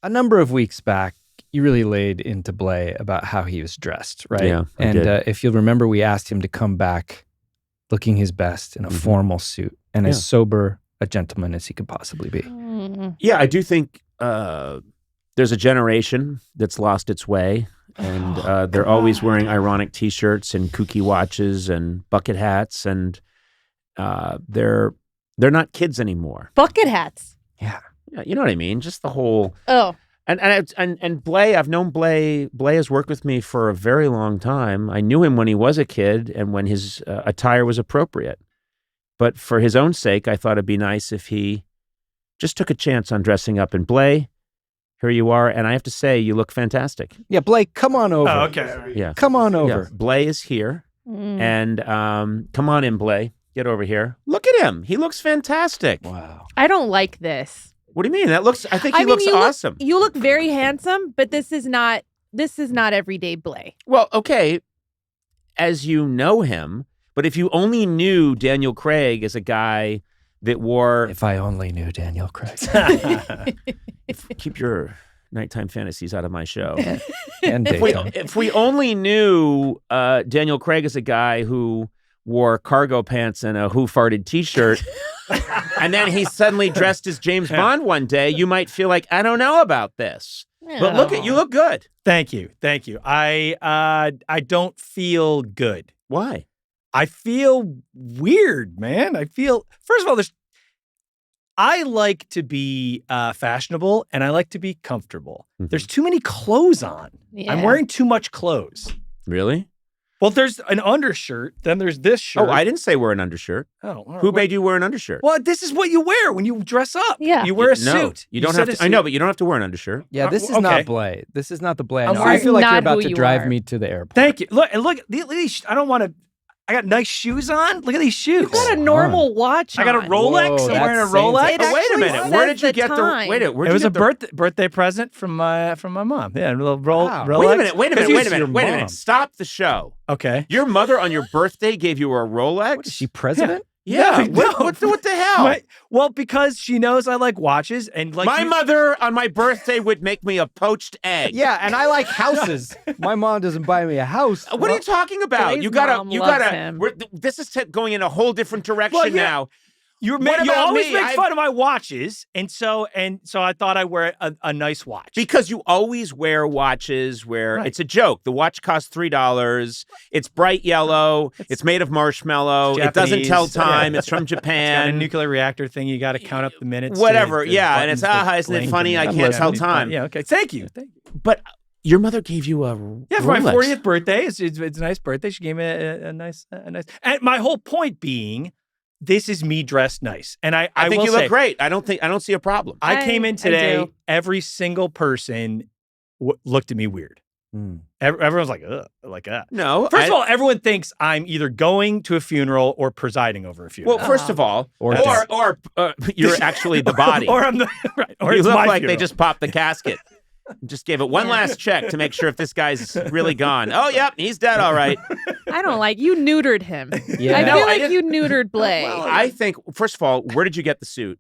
a number of weeks back, you really laid into Bley about how he was dressed, right? Yeah, I and did. If you'll remember, we asked him to come back looking his best in a formal suit and as sober a gentleman as he could possibly be. Yeah, I do think there's a generation that's lost its way, and they're always wearing ironic T-shirts and kooky watches and bucket hats, and they're not kids anymore. Bucket hats. Yeah, you know what I mean? Just the whole. Oh. And Bley, I've known Bley. Bley has worked with me for a very long time. I knew him when he was a kid and when his attire was appropriate. But for his own sake, I thought it'd be nice if he just took a chance on dressing up. And Bley, here you are, and I have to say, you look fantastic. Yeah, Bley, come on over. Oh, okay. Yeah, come on over. Yeah. Bley is here, and come on in, Bley. Get over here. Look at him. He looks fantastic. Wow. I don't like this. What do you mean? I think he looks awesome. You look very handsome, but this is not everyday Bley. Well, okay, as you know him, but if you only knew Daniel Craig as a guy that wore... If I only knew Daniel Craig. Keep your nighttime fantasies out of my show. And daytime. If we only knew Daniel Craig as a guy who wore cargo pants and a Who Farted T-shirt, and then he suddenly dressed as James Bond one day, you might feel like, I don't know about this. But you look good. Thank you. I don't feel good. Why? I feel weird, man. First of all, I like to be fashionable and I like to be comfortable. Mm-hmm. There's too many clothes on. Yeah. I'm wearing too much clothes. Really? Well, there's an undershirt, then there's this shirt. Oh, I didn't say wear an undershirt. Oh, Who made you wear an undershirt? Well, this is what you wear when you dress up. Yeah. You wear a No, suit. you don't have to. I know, but you don't have to wear an undershirt. Yeah, this is Okay. not Bley. This is not the Bley. I'm I feel like you're not about who to you drive are. me to the airport. Thank you. Look, these, I don't want to. I got nice shoes on. Look at these shoes. You got a normal watch on. I got a Rolex. Whoa, I'm wearing a that's Rolex. It Oh, wait a actually minute. Where did you says get the the? time. Wait a minute. It was a birthday present from my mom. Yeah, a little Wow. Rolex. Wait a minute. Wait a mom. minute. Stop the show. Okay. Your mother on your birthday gave you a Rolex? What is she, president? Yeah. No. What the hell? Well, because she knows I like watches and like My mother on my birthday would make me a poached egg. Yeah, and I like houses. My mom doesn't buy me a house. What are you talking about? Bley's You mom loves gotta. him. This is going in a whole different direction Well, yeah. now. You What about always me? make fun of my watches, and so I thought I wear a nice watch. Because you always wear watches where Right. it's a joke. The watch costs $3. It's bright yellow. It's made of marshmallow. It's It doesn't tell Japanese. time. It's from It's got a Japan. nuclear reactor thing. You got to count up the minutes. Whatever. to Yeah, and it's, buttons that isn't it blink funny? and I the can't tell Japanese time. Yeah. Okay. Thank you. But your mother gave you a Yeah, for my Rolex. 40th birthday. It's a nice birthday. She gave me a nice. And my whole point being, this is me dressed nice, and I I think will you say, look great. I don't see a problem. I came in I today. do. Every single person looked at me weird. Everyone's like, ugh, like that. No. First of all, everyone thinks I'm either going to a funeral or presiding over a funeral. well, first of all, Or you're actually the body. or I'm the right. Or you it's look my like funeral. they just popped the casket. Just gave it one last check to make sure if this guy's really gone. Oh, yep, he's dead. All right. I don't like you neutered him. Yeah. I No, feel I like didn't- you neutered Bley. Well, I think, first of all, where did you get the suit?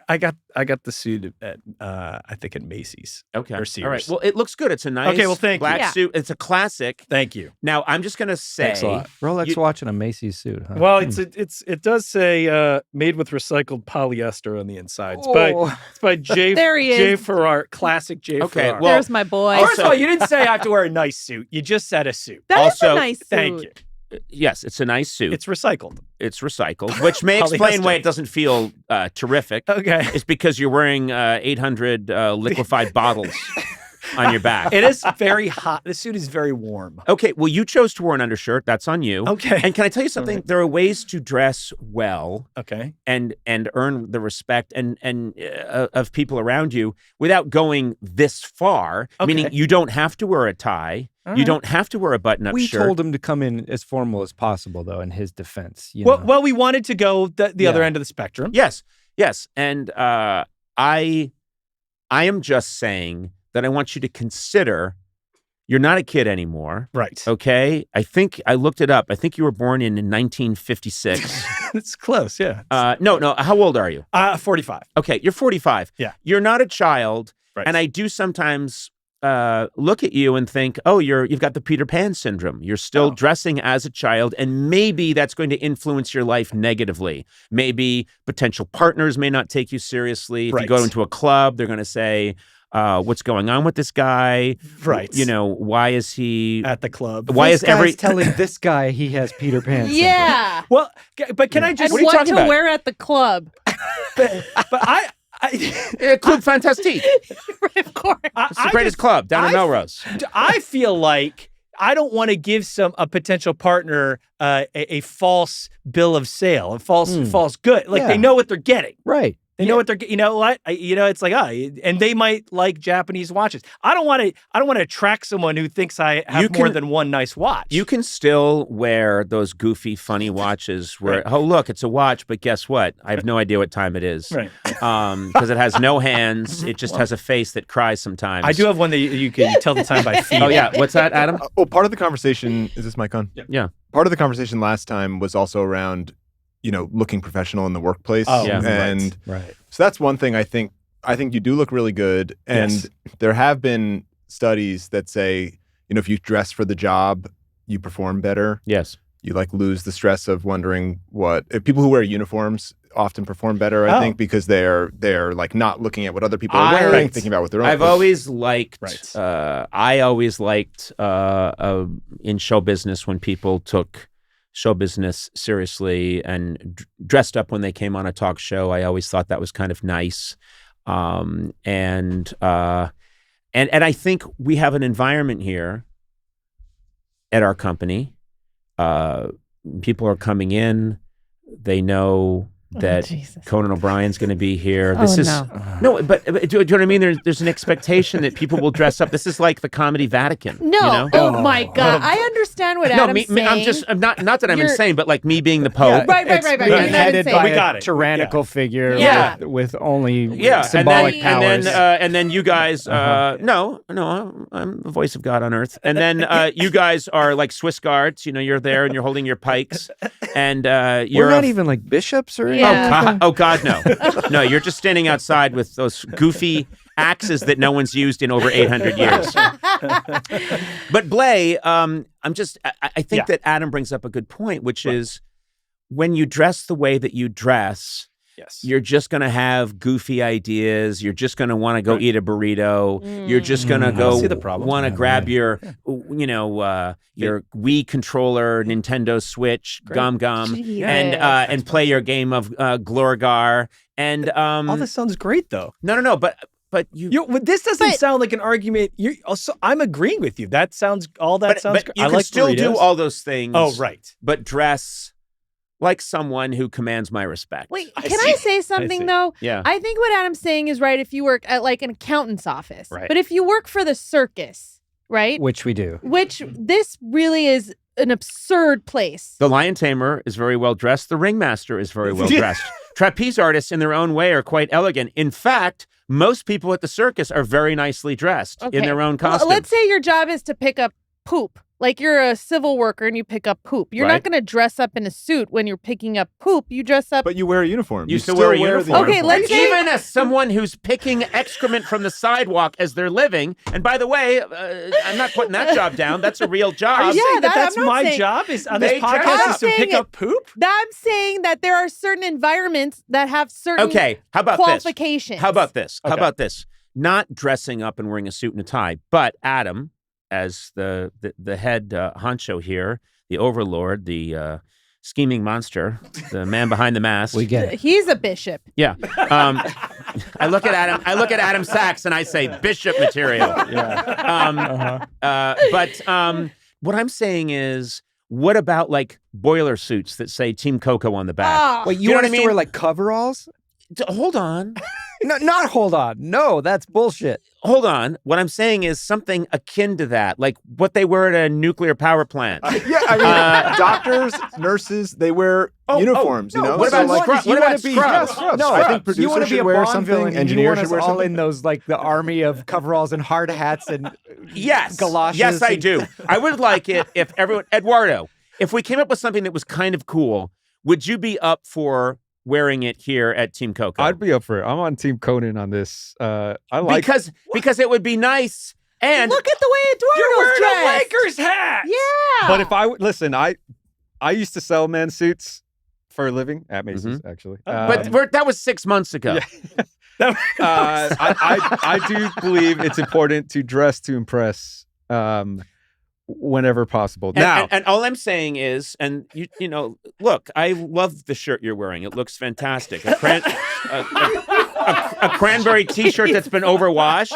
I got the suit at I think at Macy's. Okay. Or Sears. All right. Well, it looks good. It's a nice Okay, well, thank you. black Yeah. suit. It's a classic. Thank you. Now, I'm just going to say. Thanks a lot. Rolex watch and a Macy's suit, huh? Well, it does say made with recycled polyester on the inside. It's by J. There he J. is. Ferrar, classic J. Okay, Ferrar. well, There's my boy. First of all, you didn't say I have to wear a nice suit. You just said a suit. That is also, a nice suit. Thank you. Yes, it's a nice suit. It's recycled. It's recycled, which may explain why Polyester. it doesn't feel terrific. Okay. It's because you're wearing 800 liquefied bottles on your back. It is very hot. The suit is very warm. Okay, well, you chose to wear an undershirt. That's on you. Okay. And can I tell you something? There are ways to dress well Okay. and earn the respect and of people around you without going this far. Okay. Meaning, you don't have to wear a tie. All You right. don't have to wear a button-up we shirt. told him to come in as formal as possible, though, in his defense. You know? Well, we wanted to go the other Yeah. end of the spectrum. Yes, and I am just saying that I want you to consider You're not a kid anymore. Right. Okay. I think I looked it up. I think you were born in 1956. It's close. Yeah. No. How old are you? 45. Okay. You're 45. Yeah. You're not a child. Right. And I do sometimes look at you and think, oh, you've got the Peter Pan syndrome. You're still dressing as a child, and maybe that's going to influence your life negatively. Maybe potential partners may not take you seriously. If you go into a club, they're going to say, what's going on with this guy? Right. You know, why is he at the club? Why this is every guy's telling this guy he has Peter Pan syndrome? Yeah. Well, but can I just? And what to wear at the club? But Club Fantastique. Right, of course. It's the greatest club down in Melrose. I feel like I don't want to give a potential partner a false bill of sale, a false good. Like they know what they're getting. Right. They know what they're. You know what? It's like and they might like Japanese watches. I don't want to attract someone who thinks I have more than one nice watch. You can still wear those goofy, funny watches where oh look, it's a watch, but guess what? I have no idea what time it is. Right. Because it has no hands. It just has a face that cries sometimes. I do have one that you can tell the time by feeling. Oh yeah, what's that, Adam? Part of the conversation is this mic on? Yeah. Part of the conversation last time was also around, looking professional in the workplace. Oh, yeah. And Right. so that's one thing I think you do look really good. And there have been studies that say, if you dress for the job, you perform better. Yes. You lose the stress of wondering if people who wear uniforms often perform better, I think, because they're not looking at what other people are wearing, thinking about what they're I've always liked, Right. I always liked in show business when people took show business seriously and dressed up when they came on a talk show. I always thought that was kind of nice. And I think we have an environment here at our company. People are coming in. They know that Conan O'Brien's going to be here. This is but do you know what I mean? There's an expectation that people will dress up. This is like the comedy Vatican. No, oh my God, I understand what Adam's saying. I'm not that I'm insane, but like me being the Pope. Right. Being You're not headed insane. by We got a it. tyrannical figure with only and symbolic powers. then you guys, no, I'm the voice of God on earth. And then you guys are like Swiss guards. You're there and you're holding your pikes, and you're We're not even like bishops or anything. Yeah. Oh God, no. No, you're just standing outside with those goofy axes that no one's used in over 800 years. But Bley, I think that Adam brings up a good point, which is when you dress the way that you dress, you're just going to have goofy ideas. You're just going to want to go eat a burrito. You're just going to go want to grab your Wii controller, Nintendo Switch, Gum, and play your game of Glorgar. And all this sounds great, though. No, but this doesn't sound like an argument. I'm agreeing with you. That sounds but great. You can still do all those things. Oh, right. But dress like someone who commands my respect. Wait, can I say something though? Yeah. I think what Adam's saying is right if you work at like an accountant's office. Right. But if you work for the circus, right? Which we do. Which this really is an absurd place. The lion tamer is very well dressed. The ringmaster is very well dressed. Trapeze artists in their own way are quite elegant. In fact, most people at the circus are very nicely dressed in their own costume. Let's say your job is to pick up poop. Like you're a civil worker and you pick up poop. You're not going to dress up in a suit when you're picking up poop. You dress up. But you wear a uniform. You still wear a uniform. Okay, let's say even as someone who's picking excrement from the sidewalk as they're living. And by the way, I'm not putting that job down. That's a real job. Are you saying that's I'm not my saying- job is on They this podcast is to saying pick up poop? I'm saying that there are certain environments that have certain How about qualifications. How about this? How Okay. about this? Not dressing up and wearing a suit and a tie, but Adam, as the head honcho here, the overlord, the scheming monster, the man behind the mask. We get it. He's a bishop. Yeah. I look at Adam Sachs and I say bishop material. But what I'm saying is, what about like boiler suits that say Team Coco on the back? Oh. Wait, you know want what us I to wear mean? like coveralls? Hold on. No, not hold on. No, that's bullshit. Hold on. What I'm saying is something akin to that, like what they wear at a nuclear power plant. Doctors, nurses, they wear uniforms, What So, about scrubs? What about scrubs? No, I think you want producers to be should a wear Bond villain. something, And you engineers want should us wear all something. in those like the army of coveralls and hard hats and Yes. galoshes. Yes, I and- do. I would like it if everyone, Eduardo, if we came up with something that was kind of cool, would you be up for wearing it here at Team Coco? I'd be up for it. I'm on Team Conan on this. I like because it would be nice. And Look at the way You're Eduardo's wearing a dressed. Lakers hat. Yeah. But if listen, I used to sell men's suits for a living at Macy's, actually. but that was 6 months ago. Yeah. I do believe it's important to dress to impress whenever possible. Now, And all I'm saying is, and you know, look, I love the shirt you're wearing. It looks fantastic. A cranberry T-shirt that's been overwashed.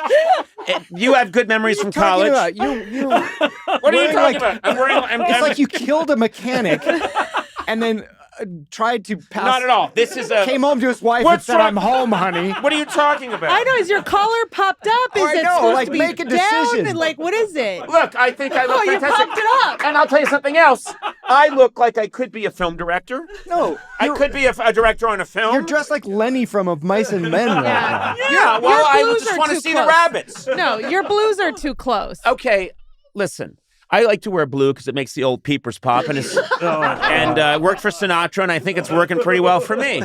You have good memories from college. You What are you talking about? I'm wearing. it's like you killed a mechanic and then tried to pass. Not at all. This is a. Came home to his wife and What's said, wrong? "I'm home, honey." What are you talking about? I know. Is your collar popped up? Is I it know, supposed like, to be make a down? decision. And, like, what is it? Look, I think I look Oh, you fantastic. popped it up. And I'll tell you something else. I look like I could be a film director. No, I could be a director on a film. you're dressed like Lenny from Of Mice and Men right now. Yeah, well, Your I blues just are want to too see close. the rabbits. No, your blues are too close. Okay, listen. I like to wear blue because it makes the old peepers pop, and it's and worked for Sinatra, and I think it's working pretty well for me.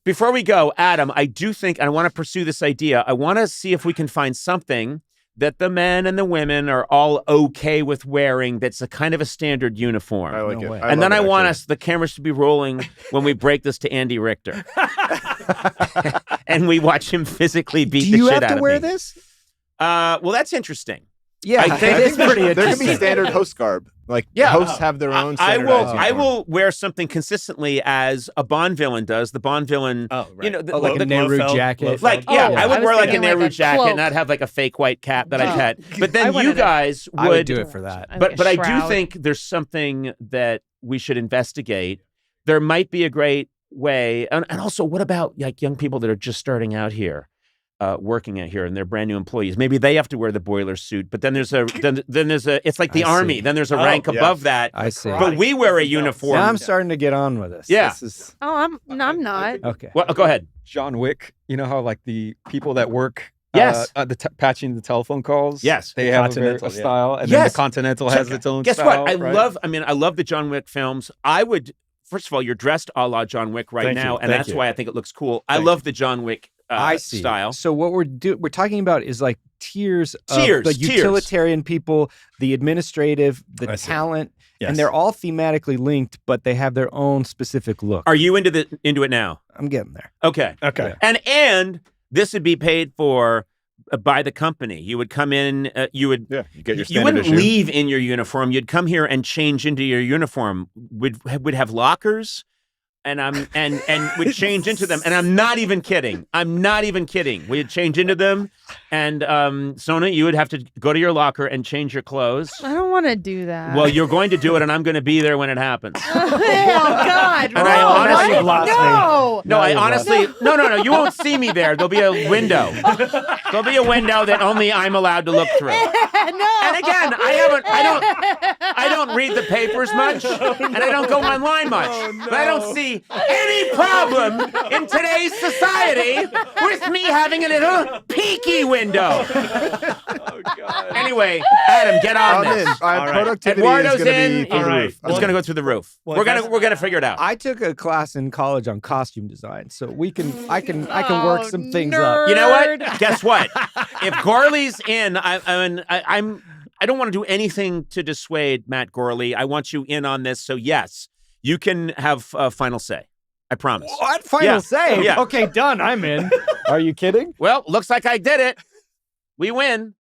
Before we go, Adam, I do think, and I want to pursue this idea. I want to see if we can find something that the men and the women are all okay with wearing. That's a kind of a standard uniform. I like No it. way. And then I want us. the cameras to be rolling when we break this to Andy Richter, and we watch him physically beat Do the you shit have out to of wear me. this? Well, that's interesting. Yeah, I think it is pretty there can interesting. be standard host garb. Like Yeah. hosts have their own. I standardized will uniform. wear something consistently as a Bond villain does. The Bond villain, Oh, right. you know, Oh, like a the- Nehru jacket. like Oh, yeah, yeah. I would I was wear like a thinking like Nehru a jacket cloak. and not have like a fake white cap that I Oh. had. But then I you wanted a- guys would I would do it for that. Like but a I do shroud. think there's something that we should investigate. There might be a great way, and also, what about like young people that are just starting out here, working out here, and they're brand new employees? Maybe they have to wear the boiler suit, but then there's a then there's a it's like the I army. see. Then there's a Oh, rank yes. above that. I see. But we wear a uniform. Now I'm starting to get on with this. Yeah. This is Oh, I'm not. okay. Well, go ahead. John Wick, you know how like the people that work Yes. patching the telephone calls? Yes. They have a Continental, yeah. style, and then Yes. the Continental has its own Guess style. what? I right? love the John Wick films. I would, first of all, you're dressed a la John Wick right Thank now, you. and Thank that's you. why I think it looks cool. I Thank love the John Wick I see. style. So what we're talking about is like tiers of Tiers, the tiers. utilitarian people, the administrative, the I see. talent, Yes. and they're all thematically linked, but they have their own specific look. Are you into it now? I'm getting there. Okay. Okay. And this would be paid for by the company. You would come in. You would. Yeah, you get your You standard wouldn't issue. leave in your uniform. You'd come here and change into your uniform. Would have lockers, and would change into them. And I'm not even kidding. We'd change into them, and Sona, you would have to go to your locker and change your clothes. I don't want to do that. Well, you're going to do it, and I'm going to be there when it happens. Oh God! And I honestly- no, You've lost me. no. No, I honestly, no. You won't see me there. There'll be a window. There'll be a window that only I'm allowed to look through. No. And again, I don't read the papers much, and I don't go online much. But I don't see any problem in today's society with me having a little peeky window. Anyway, Adam, get on I'm this. in. All right. Productivity Eduardo's is going to in. be through All the right. roof. It's going to go through the roof. Well, we're that's- gonna figure it out. I took a class in college on costume design, so I can work some things up. You know what? Nerd. Guess what? If Gourley's in, I don't want to do anything to dissuade Matt Gourley. I want you in on this. So yes, you can have final say. I promise. What? Final Yeah. say? Yeah. Okay, done. I'm in. Are you kidding? Well, looks like I did it. We win.